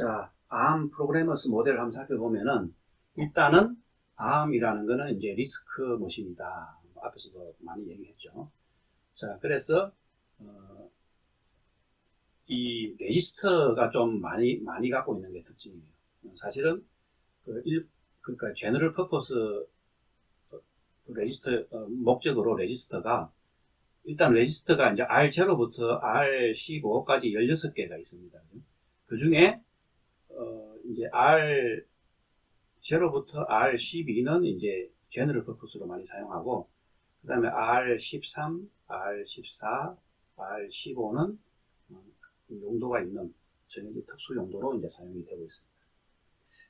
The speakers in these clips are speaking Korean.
자, ARM 프로그래머스 모델을 한번 살펴보면은, 일단은 ARM이라는 거는 이제 리스크 머신이다. 앞에서도 많이 얘기했죠. 자, 그래서, 이 레지스터가 좀 많이 갖고 있는 게 특징이에요. 사실은, 그러니까 제너럴 퍼포스 레지스터, 목적으로 레지스터가, 일단 레지스터가 이제 R0부터 R15까지 16개가 있습니다. 그 중에, 이제 R0부터 R12는 이제 제너럴 퍼포스로 많이 사용하고, 그 다음에 R13, R14, R15는 용도가 있는 전형적 특수 용도로 이제 사용이 되고 있습니다.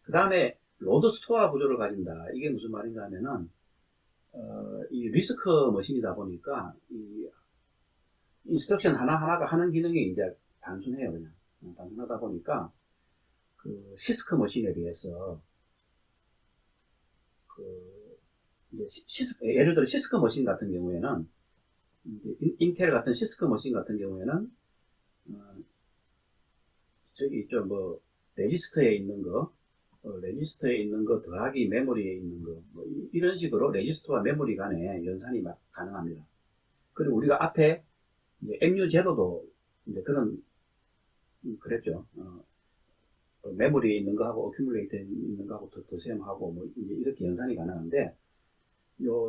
그 다음에 로드 스토어 구조를 가진다. 이게 무슨 말인가 하면은, 이 리스크 머신이다 보니까, 이 인스트럭션 하나하나가 하는 기능이 이제 단순해요, 그냥. 단순하다 보니까, 그 시스크 머신에 비해서, 예를 들어 시스크 머신 같은 경우에는, 이제 인텔 같은 시스크 머신 같은 경우에는, 저기 있죠, 뭐, 레지스터에 있는 거 더하기 메모리에 있는 거, 뭐 이런 식으로 레지스터와 메모리 간에 연산이 가능합니다. 그리고 우리가 앞에 이제 MU0도 이제 그랬죠. 메모리에 있는 거하고 어큐뮬레이터에 있는 거하고 더셈하고 뭐 이제 이렇게 연산이 가능한데,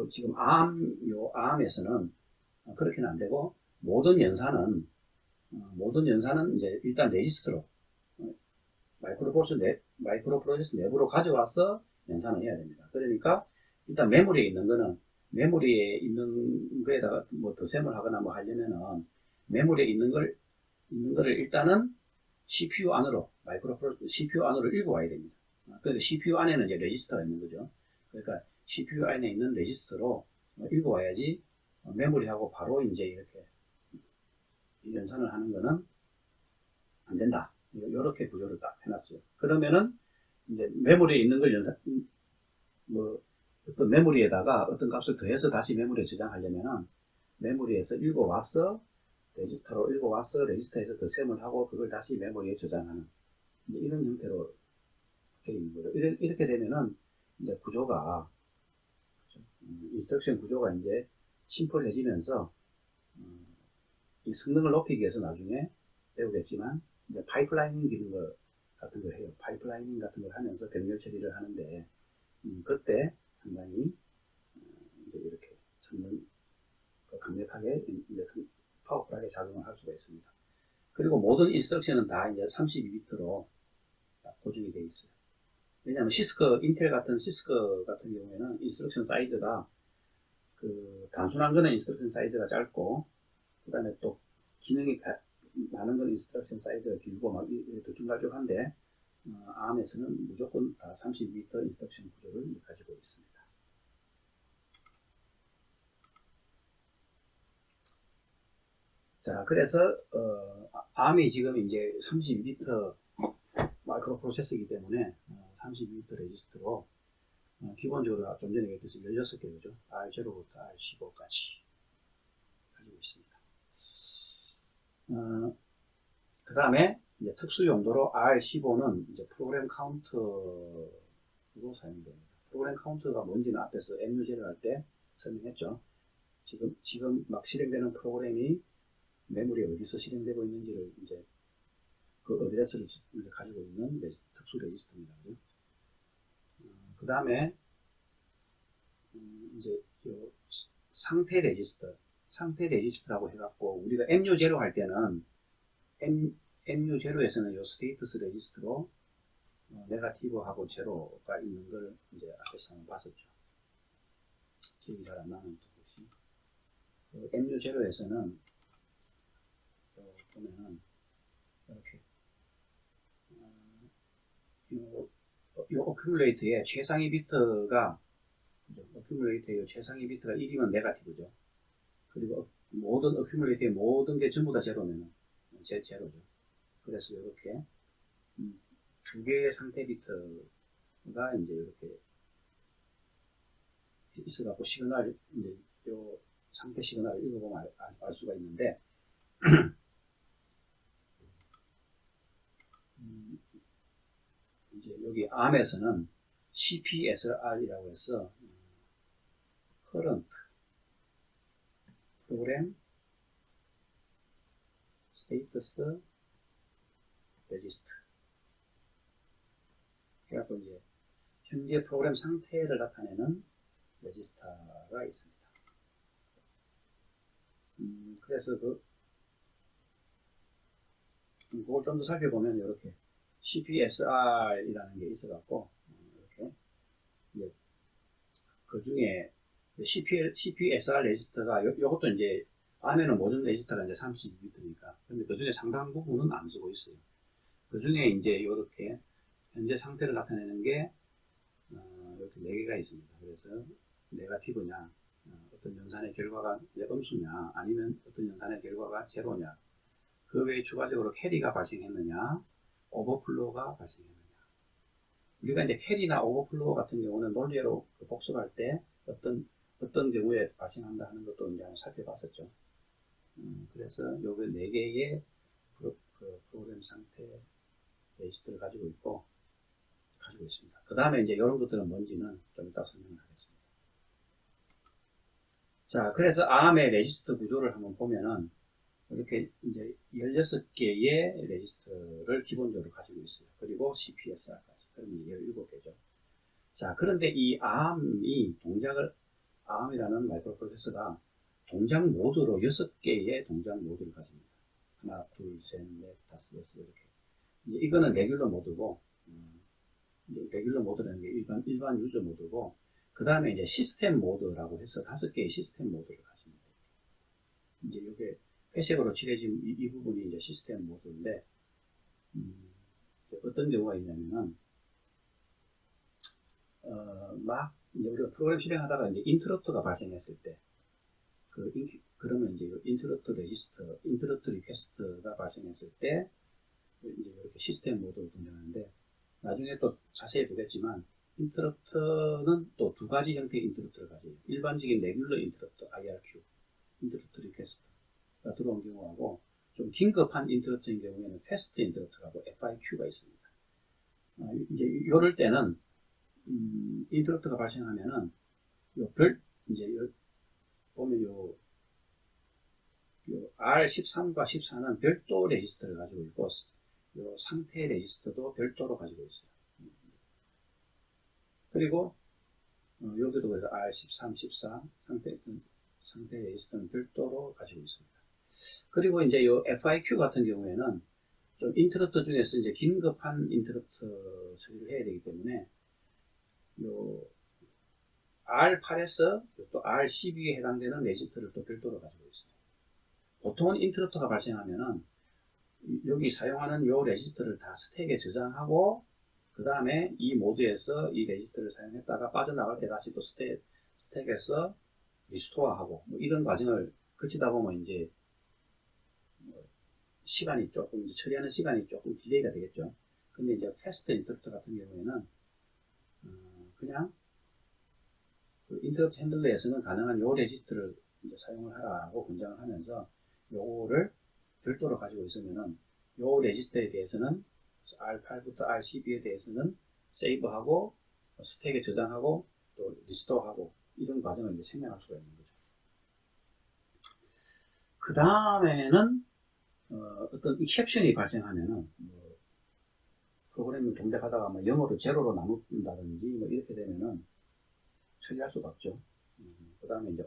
지금 ARM에서는 그렇게는 안 되고, 모든 연산은 이제 일단 레지스터로, 마이크로프로세서 내부로 가져와서 연산을 해야 됩니다. 그러니까 일단 메모리에 있는 거에다가 뭐 더셈을 하거나 뭐 하려면은 메모리에 있는 거를 일단은 CPU 안으로 CPU 안으로 읽어와야 됩니다. 그래서 CPU 안에는 이제 레지스터가 있는 거죠. 그러니까 CPU 안에 있는 레지스터로 읽어와야지 메모리하고 바로 이제 이렇게 연산을 하는 거는 안 된다. 이렇게 구조를 딱 해놨어요. 그러면은 이제 메모리에 있는 걸 어떤 메모리에다가 어떤 값을 더해서 다시 메모리에 저장하려면은 메모리에서 읽어와서 레지스터로 읽어와서 레지스터에서 더셈을 하고 그걸 다시 메모리에 저장하는 이런 형태로 되어 있는 거죠. 이렇게 되면은 이제 구조가 인스트럭션 구조가 이제 심플해지면서 이 성능을 높이기 위해서 나중에 배우겠지만 이제 파이프라이닝 기능 같은 걸 해요. 파이프라이닝 같은 걸 하면서 병렬 처리를 하는데 그때 상당히 이제 이렇게 성능 강력하게 이제 파워풀하게 작용을 할 수가 있습니다. 그리고 모든 인스트럭션은 다 이제 32비트로 고정이 되어 있어요. 왜냐하면 인텔 같은 시스크 같은 경우에는 인스트럭션 사이즈가 단순한 거는 인스트럭션 사이즈가 짧고, 그 다음에 또 기능이 많은 건 인스트럭션 사이즈가 길고 막 들쭉날쭉한데, ARM에서는 무조건 다 32비트 인스트럭션 구조를 가지고 있습니다. 자, 그래서 ARM이 지금 이제 32비트 마이크로 프로세서이기 때문에 32비트 레지스터로 기본적으로 좀 전에 얘기했듯이 16개죠. R0부터 R15까지 가지고 있습니다. 그 다음에 이제 특수 용도로 R15는 이제 프로그램 카운터로 사용됩니다. 프로그램 카운터가 뭔지는 앞에서 MU제를 할 때 설명했죠. 지금 막 실행되는 프로그램이 메모리에 어디서 실행되고 있는지를 이제 그 어드레스를 가지고 있는 특수 레지스터입니다. 그 다음에 이제 상태 레지스터라고 해갖고 우리가 MU0 할 때는 MU0에서는 요 스테이터스 레지스터로 네거티브하고 제로가 있는 걸 이제 앞에서 한번 봤었죠. 기억이 잘 안 나는 것이 MU0에서는 보면은 이렇게 요 어큐뮬레이터의 최상위 비트가 어큐뮬레이터의 최상위 비트가 1이면 네거티브죠. 그리고 모든 어큐뮬레이터의 모든 게 전부 다 제로면은 제로죠. 그래서 이렇게 두 개의 상태 비트가 이제 이렇게 있어갖고 시그널 이제 요 상태 시그널을 읽어보면 알 수가 있는데 이제 여기 ARM에서는 CPSR이라고 해서 Current Program Status Register 해갖고 이제 현재 프로그램 상태를 나타내는 레지스터가 있습니다. 그래서 그걸 좀 더 살펴보면 이렇게 CPSR이라는 게 있어갖고 이렇게 이제 그 중에 CPSR 레지스터가 요것도 이제 ARM에는 모든 레지스터가 이제 32비트니까 근데 그 중에 상당 부분은 안 쓰고 있어요. 그 중에 이제 이렇게 현재 상태를 나타내는 게 이렇게 4개가 있습니다. 그래서 네거티브냐, 어떤 연산의 결과가 이제 음수냐, 아니면 어떤 연산의 결과가 제로냐, 그 외에 추가적으로 캐리가 발생했느냐, 오버플로우가 발생했느냐. 우리가 이제 캐리나 오버플로우 같은 경우는 논리로 복습할 때 어떤 경우에 발생한다 하는 것도 이제 한번 살펴봤었죠. 그래서 요거 4개의 프로그램 상태 레지스트를 가지고 있습니다. 그 다음에 이제 이런 것들은 뭔지는 좀 이따 설명을 하겠습니다. 자, 그래서 ARM의 레지스터 구조를 한번 보면은 이렇게 이제 16개의 레지스터를 기본적으로 가지고 있어요. 그리고 CPSR까지. 그러면 17개죠. 자, 그런데 이 ARM이라는 마이크로 프로세서가 동작 모드로 6개의 동작 모드를 가집니다. 하나, 둘, 셋, 넷, 다섯, 여섯 이렇게. 이제 이거는 레귤러 모드고, 레귤러 모드라는 게 일반 유저 모드고, 그 다음에 이제 시스템 모드라고 해서 5개의 시스템 모드를 가집니다. 이제 이게 회색으로 칠해진 이 부분이 이제 시스템 모드인데, 어떤 경우가 있냐면은, 이제 우리가 프로그램 실행하다가 이제 인터럽트가 발생했을 때, 그러면 이제 인터럽트 레지스터, 인터럽트 리퀘스트가 발생했을 때, 이제 이렇게 시스템 모드로 등장하는데, 나중에 또 자세히 보겠지만, 인터럽트는 또 2가지 형태의 인터럽트를 가져요. 일반적인 레귤러 인터럽트, IRQ, 인터럽트 리퀘스트가 들어온 경우하고, 좀 긴급한 인터럽트인 경우에는 패스트 인터럽트라고 FIQ가 있습니다. 이제 이럴 때는, 인터럽트가 발생하면은, 이제 보면 요 R13과 14는 별도 레지스터를 가지고 있고, 요 상태 레지스터도 별도로 가지고 있어요. 그리고 여기도 그래서 R13, 14 상태 레지스터는 별도로 가지고 있습니다. 그리고 이제 요 FIQ 같은 경우에는 좀 인터럽트 중에서 이제 긴급한 인터럽트 처리를 해야 되기 때문에 요 R8에서 또 R12에 해당되는 레지스터를 또 별도로 가지고 있어요. 보통은 인터럽트가 발생하면은 여기 사용하는 요 레지스터를 다 스택에 저장하고 그 다음에 이 모드에서 이 레지스터를 사용했다가 빠져나갈 때 다시 또 스택에서 리스토어하고 뭐 이런 과정을 거치다 보면 이제 시간이 조금 이제 처리하는 시간이 조금 딜레이가 되겠죠. 근데 이제 패스트 인터럽트 같은 경우에는 그냥 그 인터럽트 핸들러에서는 가능한 요 레지스터를 이제 사용을 하라고 권장을 하면서 요거를 별도로 가지고 있으면은 요 레지스터에 대해서는 R8부터 R12에 대해서는 세이브하고 스택에 저장하고 또 리스토어하고 이런 과정을 이제 생략할 수가 있는 거죠. 그 다음에는 어떤 익셉션이 발생하면은 프로그램을 동작하다가 뭐 영어로 제로로 나눈다든지 뭐 이렇게 되면은 처리할 수가 없죠. 그 다음에 이제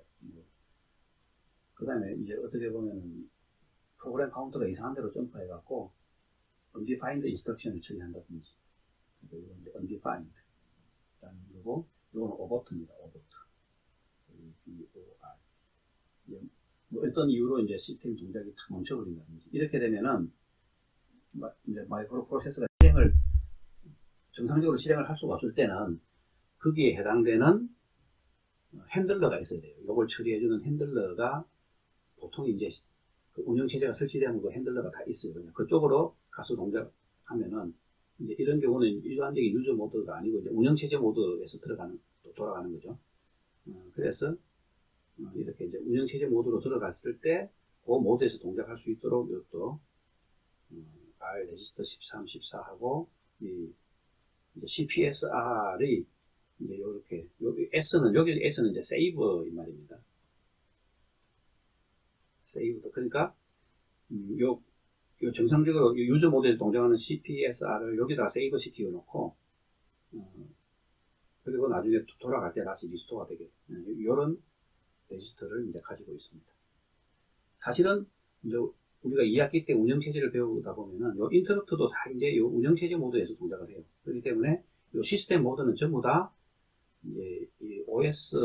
어떻게 보면은 프로그램 카운터가 이상한 대로 점프해갖고 undefined instruction을 처리한다든지 이건 이제 undefined 라는 거고 이거는 obert입니다. overt BOR 뭐 어떤 이유로 이제 시스템 동작이 탁 멈춰버린다든지 이렇게 되면은 이제 마이크로 프로세서가 정상적으로 실행을 할 수가 없을 때는 거기에 해당되는 핸들러가 있어야 돼요. 이걸 처리해주는 핸들러가 보통 이제 그 운영체제가 설치되는 그 핸들러가 다 있어요. 그냥 그쪽으로 가서 동작하면은 이제 이런 경우는 일반적인 유저 모드가 아니고 이제 운영체제 모드에서 돌아가는 거죠. 그래서 이렇게 이제 운영체제 모드로 들어갔을 때 그 모드에서 동작할 수 있도록 이것도 R 레지스터 13, 14하고 이 이제 CPSR이 이제 요렇게, 여기 S는 이제 세이브인 말입니다. 세이브. 그러니까, 요 정상적으로 유저 모드에 동작하는 CPSR을 여기다가 세이브 시켜 놓고, 그리고 나중에 돌아갈 때 다시 리스토어가 되게, 이런 레지스터를 이제 가지고 있습니다. 사실은, 이제 우리가 2학기 때 운영체제를 배우다 보면은, 요 인터럽트도 다 이제 요 운영체제 모드에서 동작을 해요. 그렇기 때문에, 요 시스템 모드는 전부 다, 이제 이 OS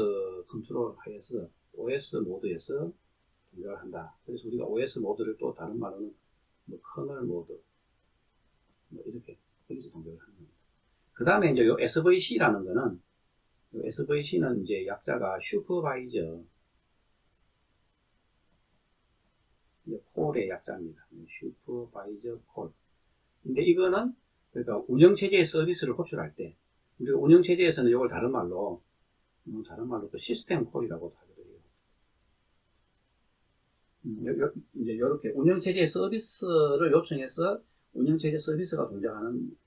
컨트롤 하에서, OS 모드에서 동작을 한다. 그래서 우리가 OS 모드를 또 다른 말로는, 뭐, 커널 모드, 뭐, 이렇게, 여기서 동작을 하는 겁니다. 그 다음에 이제 요 SVC라는 거는, 요 SVC는 이제 약자가 슈퍼바이저, 콜의 약자입니다. 슈퍼바이저 콜. 근데 이거는, 그러니까 운영체제의 서비스를 호출할 때, 우리가 운영체제에서는 이걸 다른 말로 또 시스템 콜이라고도 하기도 해요. 이제 이렇게 운영체제의 서비스를 요청해서 운영체제 서비스가 동작하는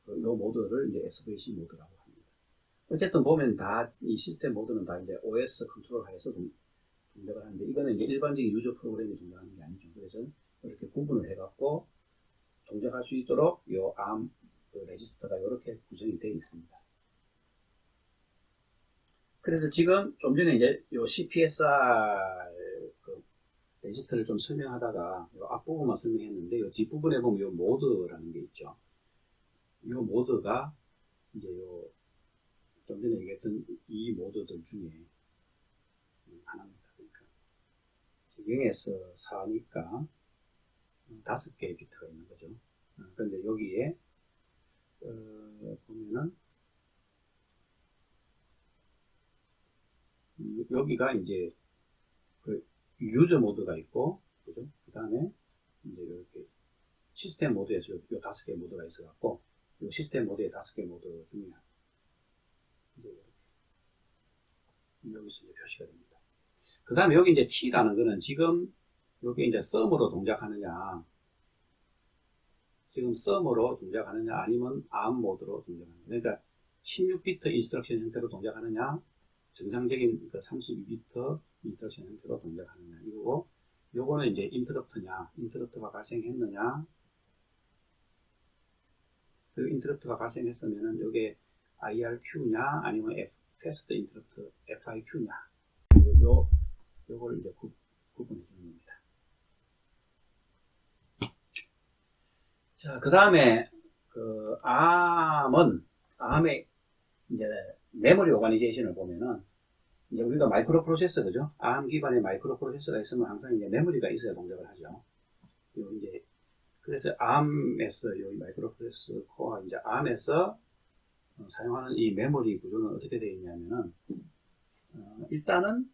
요 모드를 이제 SVC 모드라고 합니다. 어쨌든 보면 다 이 시스템 모드는 다 이제 OS 컨트롤 하에서 동작을 하는데, 이거는 이제 일반적인 유저 프로그램이 동작하는 게 아니죠. 그래서 이렇게 구분을 해갖고 동작할 수 있도록 요 ARM 레지스터가 이렇게 구성이 되어 있습니다. 그래서 지금 좀 전에 이제 요 CPSR 레지스터를 좀 설명하다가 요 앞부분만 설명했는데, 요 뒷부분에 보면 요 모드라는 게 있죠. 요 모드가 이제 요 좀 전에 얘기했던 이 모드들 중에 하나입니다. 그러니까 0에서 4니까 5개의 비트가 있는 거죠. 그런데 여기에 보면은 여기가 이제 그 유저 모드가 있고, 그죠? 그 다음에 이제 이렇게 시스템 모드에서 요 5개의 모드가 있어갖고, 요 시스템 모드의 5개 모드 중에 이제 이렇게 여기서 이제 표시가 됩니다. 그 다음에 여기 이제 T라는 거는 지금 여기 이제 썸으로 동작하느냐, 아니면 ARM 모드로 동작하느냐. 그러니까 16비트 인스트럭션 형태로 동작하느냐, 정상적인 그 32비트 인스트럭션 형태로 동작하느냐. 이거고, 요거는 이제 인터럽트가 발생했느냐. 그 인터럽트가 발생했으면은 요게 IRQ냐, 아니면 Fast Interrupt FIQ냐. 요걸 이제 구분해 주는 겁니다. 자, 그 다음에 그 ARM의 이제 메모리 오가니제이션을 보면은, 이제 우리가 마이크로 프로세서, 그죠? ARM 기반의 마이크로 프로세서가 있으면 항상 이제 메모리가 있어야 동작을 하죠. 요 이제 그래서 ARM에서 요 마이크로 프로세서 코어가 이제 ARM에서 사용하는 이 메모리 구조는 어떻게 되어 있냐면은, 일단은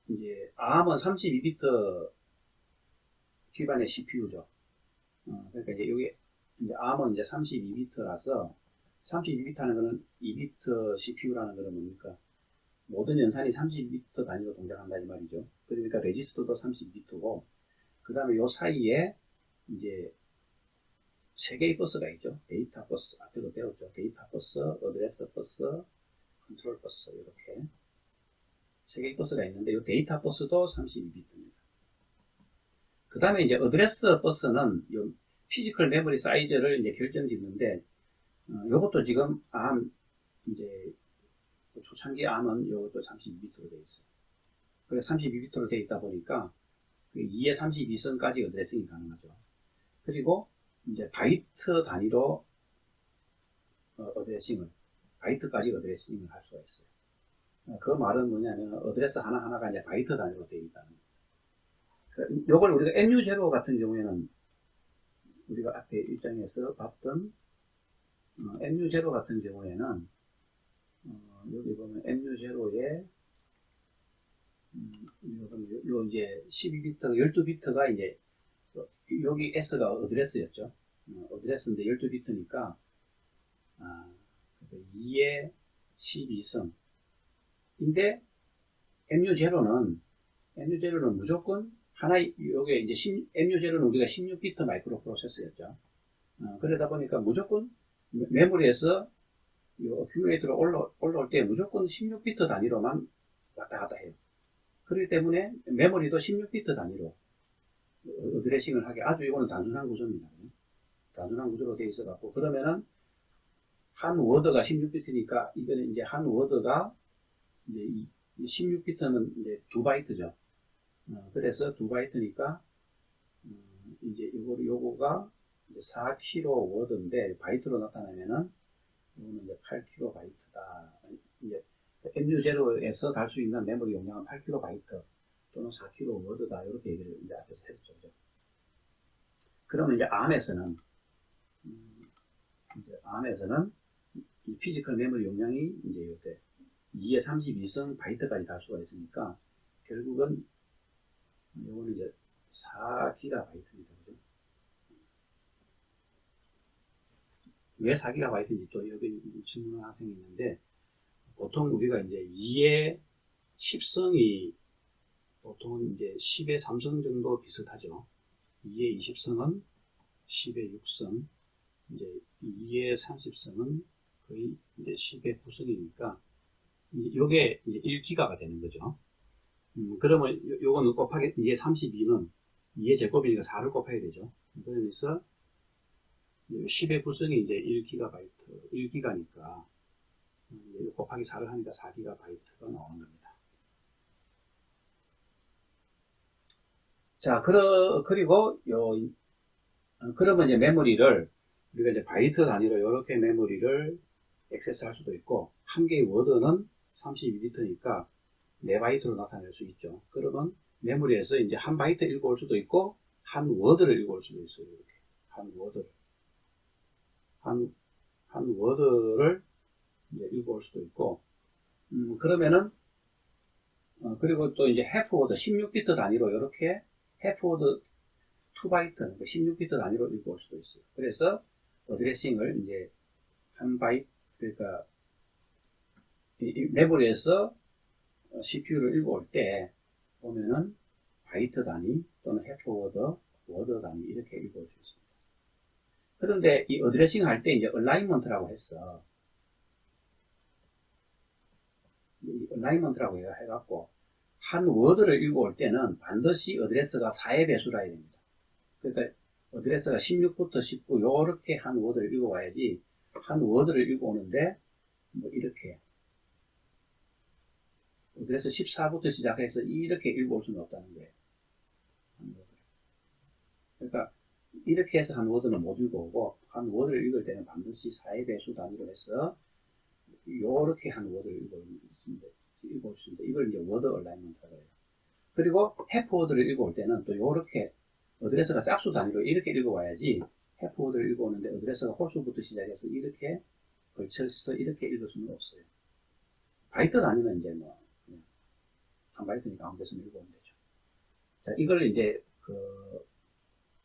이제 ARM은 32비트 기반의 CPU죠. 그러니까 이제 여기 이제 ARM은 이제 32비트라서 32비트 하는 거는 2비트 CPU라는 거는 뭡니까? 모든 연산이 32비트 단위로 동작한다 이 말이죠. 그러니까 레지스터도 32비트고, 그 다음에 요 사이에 이제 3개의 버스가 있죠. 데이터 버스, 앞에도 배웠죠. 데이터 버스, 어드레스 버스, 컨트롤 버스, 이렇게 3개의 버스가 있는데, 이 데이터 버스도 32비트입니다. 그 다음에 이제 어드레스 버스는 요 피지컬 메모리 사이즈를 이제 결정짓는데, 요것도 지금 ARM 이제 초창기 ARM은 요것도 32비트로 되어 있어요. 그래서 32비트로 되어 있다 보니까 2의 32선까지 어드레싱이 가능하죠. 그리고 이제 바이트 단위로 바이트까지 어드레싱을 할 수가 있어요. 그 말은 뭐냐면 어드레스 하나하나가 이제 바이트 단위로 되어 있다는 거예요. 요걸 우리가 MU0 같은 경우에는 우리가 앞에 일장에서 봤던 MU0 같은 경우에는 여기 보면 MU0에 요 이제 12비트, 12비트가 이제 여기 S가 어드레스였죠. 어드레스인데 12비트니까 2의 12성. 인데 MU0는 무조건 요게 이제 MU0는 우리가 16비트 마이크로 프로세서였죠. 그러다 보니까 무조건 메모리에서 이 어큐뮬레이터로 올라올 때 무조건 16비트 단위로만 왔다 갔다 해요. 그렇기 때문에 메모리도 16비트 단위로 어드레싱을 하게 아주 이거는 단순한 구조입니다. 단순한 구조로 되어 있어갖고 그러면은 한 워드가 16비트니까 이거는 이제 한 워드가 이제 16비트는 이제 2바이트죠. 그래서 2바이트니까 이제 요거가 이제 4kB 워드인데 바이트로 나타나면은 이거는 이제 8kB다. 이제 MU0에서 달 수 있는 메모리 용량은 8kB 또는 4kB 워드다. 이렇게 얘기를 이제 앞에서 했었죠. 그러면 이제 ARM에서는 이 피지컬 메모리 용량이 이제 이때 2의 32성 바이트까지 달 수가 있으니까 결국은 이거는 이제 4GB입니다. 그죠? 왜 4GB인지 또 여기 질문하는 학생이 있는데 보통 우리가 이제 2의 10성이 보통 이제 10의 3성 정도 비슷하죠. 2의 20성은 10의 6성, 이제 2의 30성은 거의 이제 10의 9성이니까 이게 이제 1기가가 되는 거죠. 그러면 요거는 곱하기 2의 32는 2의 제곱이니까 4를 곱해야 되죠. 그래서 10의 9성이 이제 1기가니까 곱하기 4를 하니까 4기가바이트가 나오는 겁니다. 자, 그리고 그러면 이제 메모리를 우리가 이제 바이트 단위로 이렇게 메모리를 액세스할 수도 있고 한 개의 워드는 32비트니까 4바이트로 나타낼 수 있죠. 그러면 메모리에서 이제 한 바이트 읽어올 수도 있고 한 워드를 읽어올 수도 있어요. 이렇게 한 워드를 이제 읽어올 수도 있고 그러면은 그리고 또 이제 해프워드 16비트 단위로 이렇게 해프워드 2바이트 16비트 단위로 읽어올 수도 있어요. 그래서 어드레싱을 이제 한 바이트 그러니까 이 메모리에서 CPU를 읽어올 때 보면은 바이트 단위 또는 해프워드 워드 단위 이렇게 읽어올 수 있습니다. 그런데 이 어드레싱 할 때 이제 얼라이먼트라고 했어. 얼라이먼트라고 해갖고 한 워드를 읽어올 때는 반드시 어드레스가 4의 배수라 해야 됩니다. 그러니까 어드레스가 16부터 19 요렇게 한 워드를 읽어와야지 한 워드를 읽어오는데 뭐 이렇게 어드레스 14부터 시작해서 이렇게 읽어올 수는 없다는 거예요. 그러니까 이렇게 해서 한 워드는 못 읽어오고 한 워드를 읽을 때는 반드시 4의 배수 단위로 해서 요렇게 한 워드를 읽어올 수 있는데 이걸 이제 워드 얼라이먼트라고 해요. 그리고 해프워드를 읽어올 때는 또 요렇게 어드레스가 짝수 단위로 이렇게 읽어와야지 해프워드를 읽어오는데 어드레스가 홀수부터 시작해서 이렇게 걸쳐서 이렇게 읽을 수는 없어요. 바이트 단위는 이제 뭐 한 바이트니까 아무 데서나 읽어오면 되죠. 자, 이걸 이제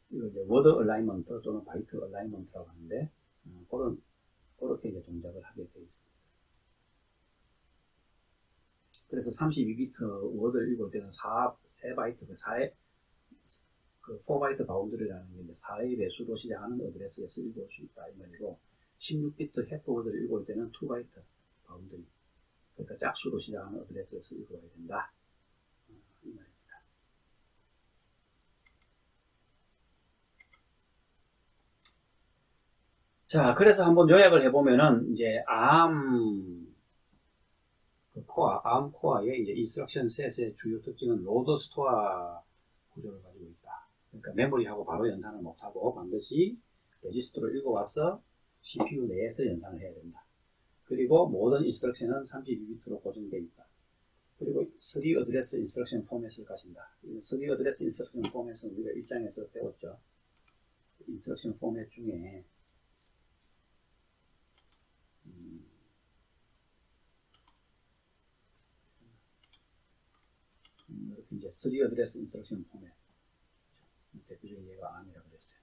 이거 이제 워드 얼라이먼트 또는 바이트 얼라이먼트라고 하는데 그렇게 이제 동작을 하게 되어 있습니다. 그래서 32비트 워드를 읽을 때는 3바이트, 4바이트 바운드리라는 게 이제 4의 배수로 시작하는 어드레스에서 읽을 수 있다 이 말이고 16비트 해프워드를 읽을 때는 2바이트 바운드리 그러니까 짝수로 시작하는 어드레스에서 읽어야 된다 이 말입니다. 자, 그래서 한번 요약을 해보면은 이제 ARM 코어의 이제 인스트럭션 셋의 주요 특징은 로드 스토어 구조를 가지고 있다. 그러니까 메모리하고 바로 연산을 못하고 반드시 레지스터를 읽어와서 CPU 내에서 연산을 해야 된다. 그리고 모든 인스트럭션은 32비트로 고정되어 있다. 그리고 3 어드레스 인스트럭션 포맷을 가진다. 3 어드레스 인스트럭션 포맷은 우리가 1장에서 배웠죠. 인스트럭션 포맷 중에 이렇게 이제 3 어드레스 인스트럭션 포맷 대표적인 예가 ARM이라고 그랬어요.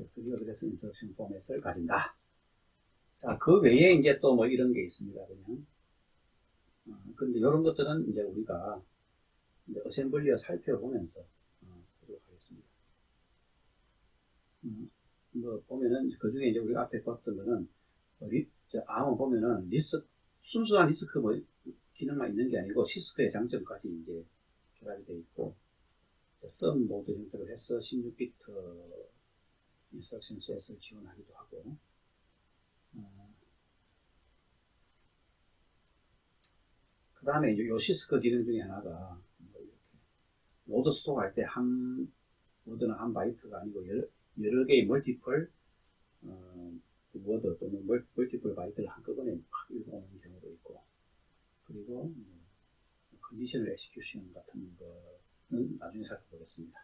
3 어드레스 인스트럭션 포맷을 가진다. 자, 그 외에 이제 또 뭐 이런 게 있습니다. 그냥. 근데 이런 것들은 이제 우리가 이제 어셈블리어 살펴보면서 보도록 하겠습니다. 뭐 보면은 그 중에 이제 우리가 앞에 봤던 거는 암은 보면은 순수한 리스크 뭐 기능만 있는 게 아니고 시스크의 장점까지 이제 결합이 되어 있고 썸 모드 형태로 해서 16비트 인스트럭션 셋을 지원하기도 하고 그 다음에 요 시스크 기능 중에 하나가 뭐 이렇게 모드 스토어 할 때 한 모드는 한 바이트가 아니고 여러 개의 멀티플 워드 또는 멀티플 바이트를 한꺼번에 막 읽어오는 경우도 있고 그리고 컨디셔널 엑스큐션 같은 거는 나중에 살펴보겠습니다.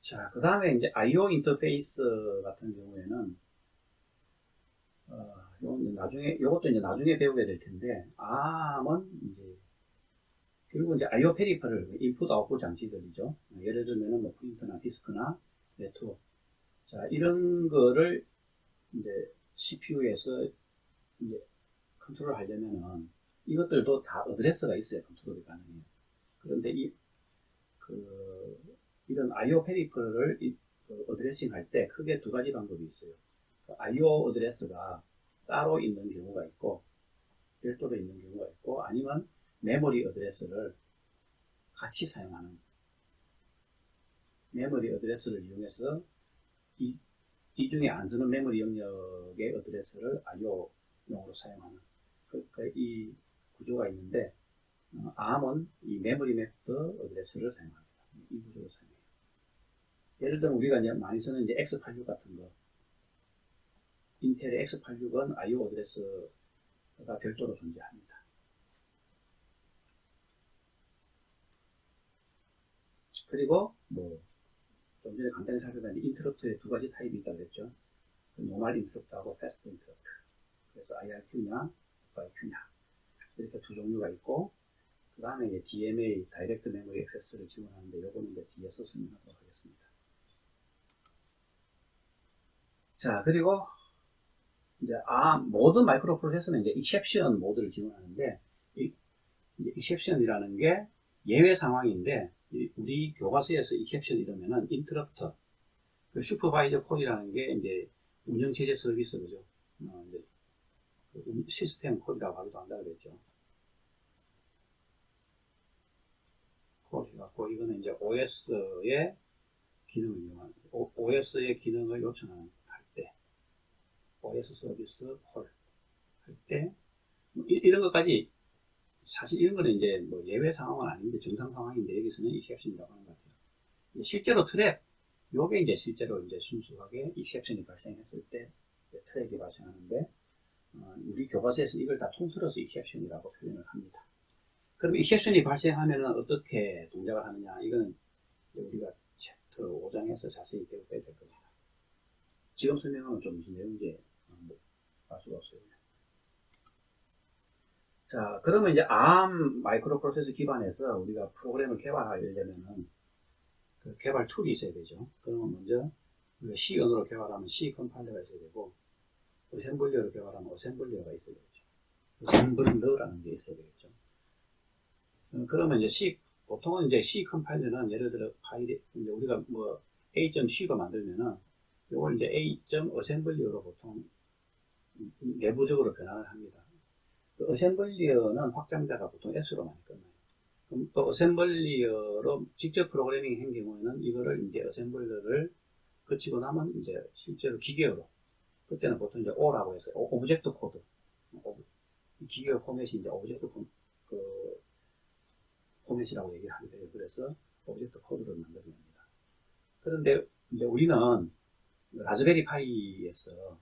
자, 그 다음에 이제 I/O 인터페이스 같은 경우에는 요것도 이제 나중에 배우게 될 텐데 ARM은 이제 그리고 이제 I/O 페리퍼럴 인풋 아웃풋 장치들이죠. 예를 들면은 뭐 프린터나 디스크나 네트워크 자 이런 거를 이제 CPU에서 이제 컨트롤 하려면은 이것들도 다 어드레스가 있어야 컨트롤이 가능해요. 그런데 이런 I/O 페리퍼를 어드레싱 할 때 크게 두 가지 방법이 있어요. I/O 어드레스가 따로 있는 경우가 있고 별도로 있는 경우가 있고 아니면 메모리 어드레스를 같이 사용하는 메모리 어드레스를 이용해서 이 중에 안 쓰는 메모리 영역의 어드레스를 I/O용으로 사용하는 이 구조가 있는데 ARM은 이 메모리 맵드 어드레스를 사용합니다. 이 구조를 사용해요. 예를 들면 우리가 이제 많이 쓰는 이제 X86 같은 거 인텔의 X86은 I/O 어드레스가 별도로 존재합니다. 그리고 좀 전에 간단히 살펴봤는데 인터럽트의 두 가지 타입이 있다고 했죠. 노멀 인터럽트하고 패스트 인터럽트. 그래서 IRQ냐, FIQ냐 이렇게 두 종류가 있고 그 다음에 이제 DMA, 다이렉트 메모리 액세스를 지원하는데 요거는 이제 뒤에서 설명하도록 하겠습니다. 자 그리고 이제 모든 마이크로 프로세서는 이제 exception 모드를 지원하는데 이제 exception이라는 게 예외 상황인데 우리 교과서에서 exception 이러면은 interrupt, 그 슈퍼바이저 콜이라는 게 이제 운영체제 서비스 그죠? 이제 시스템 콜이라고 하기도 한다 그랬죠. 콜이갖고 이거는 이제 OS의 기능을 이용하는 OS의 기능을 요청할 때 OS 서비스 콜 할 때 이런 것까지 사실 이런 거는 이제 뭐 예외 상황은 아닌데 정상 상황인데 여기서는 exception이라고 하는 것 같아요. 실제로 트랩 요게 이제 실제로 이제 순수하게 exception이 발생했을 때 트랩이 발생하는데 우리 교과서에서 이걸 다 통틀어서 exception이라고 표현을 합니다. 그럼 exception이 발생하면은 어떻게 동작을 하느냐 이거는 우리가 챕터 5장에서 자세히 배워야 될 겁니다. 지금 설명하면 좀 무슨 내용인지 알 수가 없어요. 자, 그러면 이제 ARM 마이크로 프로세서 기반에서 우리가 프로그램을 개발하려면은 그 개발 툴이 있어야 되죠. 그러면 먼저 우리가 C 언어로 개발하면 C 컴파일러가 있어야 되고 어셈블리어로 개발하면 어셈블리어가 있어야 되겠죠. 어셈블러라는 게 있어야 되겠죠. 그러면 이제 보통은 이제 C 컴파일러는 예를 들어 파일이 이제 우리가 뭐 A.C가 만들면은 이걸 이제 A.어셈블리어로 보통 내부적으로 변환을 합니다. 그 어셈블리어는 확장자가 보통 S로 많이 끝나요. 그럼 또 어셈블리어로 직접 프로그래밍 한 경우에는 이거를 이제 어셈블리어를 거치고 나면 이제 실제로 기계어로 그때는 보통 이제 O라고 해서 오브젝트 코드 기계어 포맷이 이제 오브젝트 포맷이라고 얘기를 하게 돼요. 그래서 오브젝트 코드를 만들어냅니다. 그런데 이제 우리는 라즈베리 파이에서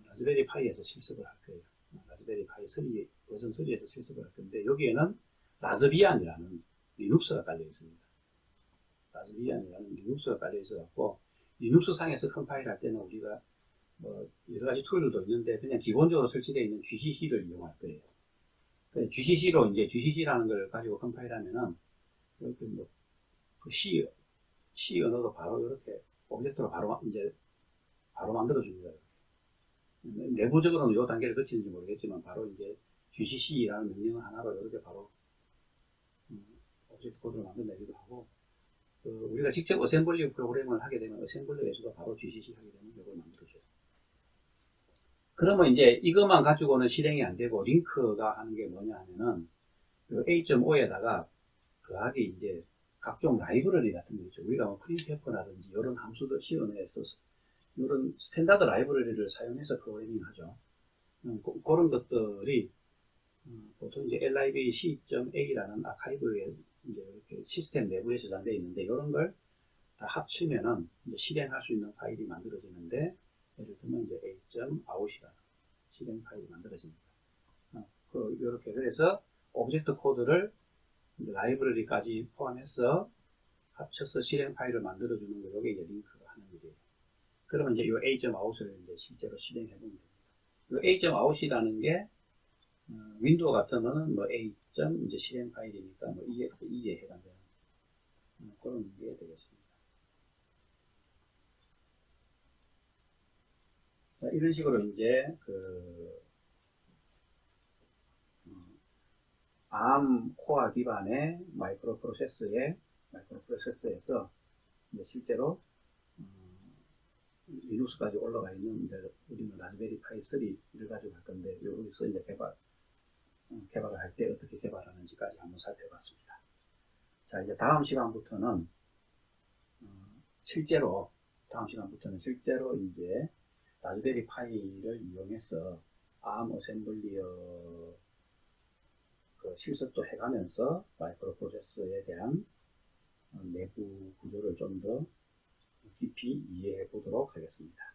라즈베리 파이에서 실습을 할 거예요. 라즈베리 파이 3 버전 3에서 실습을 할 건데 여기에는 라즈비안이라는 리눅스가 깔려 있습니다. 라즈비안이라는 리눅스가 깔려 있어갖고 리눅스 상에서 컴파일 할 때는 우리가 뭐 여러 가지 툴들도 있는데 그냥 기본적으로 설치되어 있는 GCC를 이용할 거예요. GCC로 이제 GCC라는 걸 가지고 컴파일하면은 이렇게 뭐 그 C 언어도 바로 이렇게 오브젝트로 바로 만들어줍니다. 내부적으로는 이 단계를 거치는지 모르겠지만 바로 이제 GCC라는 명령 하나로 이렇게 바로 오브젝트 코드를 만들어내기도 하고, 우리가 직접 어셈블리 프로그램을 하게 되면 어셈블리에서도 바로 GCC 하게 되면 이걸 만들어줘요. 그러면 이제 이것만 가지고는 실행이 안 되고 링크가 하는 게 뭐냐 하면은 A.5에다가 더하기 이제 각종 라이브러리 같은 거 있죠. 우리가 뭐 프린트F라든지 이런 함수들 씌워내서 이런 스탠다드 라이브러리를 사용해서 프로그래밍 하죠. 그런 것들이 보통 이제 libc.a라는 아카이브에 이제 이렇게 시스템 내부에 저장되어 있는데 이런 걸 다 합치면은 이제 실행할 수 있는 파일이 만들어지는데, 예를 들면 이제 a.out이라는 실행 파일이 만들어집니다. 이렇게 그래서 오브젝트 코드를 라이브러리까지 포함해서 합쳐서 실행 파일을 만들어주는 거, 이게 이제 링크가 하는 일이에요. 그러면 이제 이 a.out을 이제 실제로 실행해 보면 됩니다. 이 a.out이라는 게 윈도우 같으면은 뭐 a. 이제 실행 파일이니까 뭐 exe.에 해당되는 그런 게 되겠습니다. 자, 이런 식으로 이제 ARM 코어 기반의 마이크로 프로세서에서 이제 실제로 리눅스까지 올라가 있는, 이제 우리는 라즈베리 파이 3를 가지고 할 건데, 여기서 이제 개발을 할 때 어떻게 개발하는지까지 한번 살펴봤습니다. 자, 이제 다음 시간부터는 실제로 이제 라즈베리 파이를 이용해서 ARM 어셈블리어 실습도 해가면서 마이크로 프로세서에 대한 내부 구조를 좀 더 깊이 이해해 보도록 하겠습니다.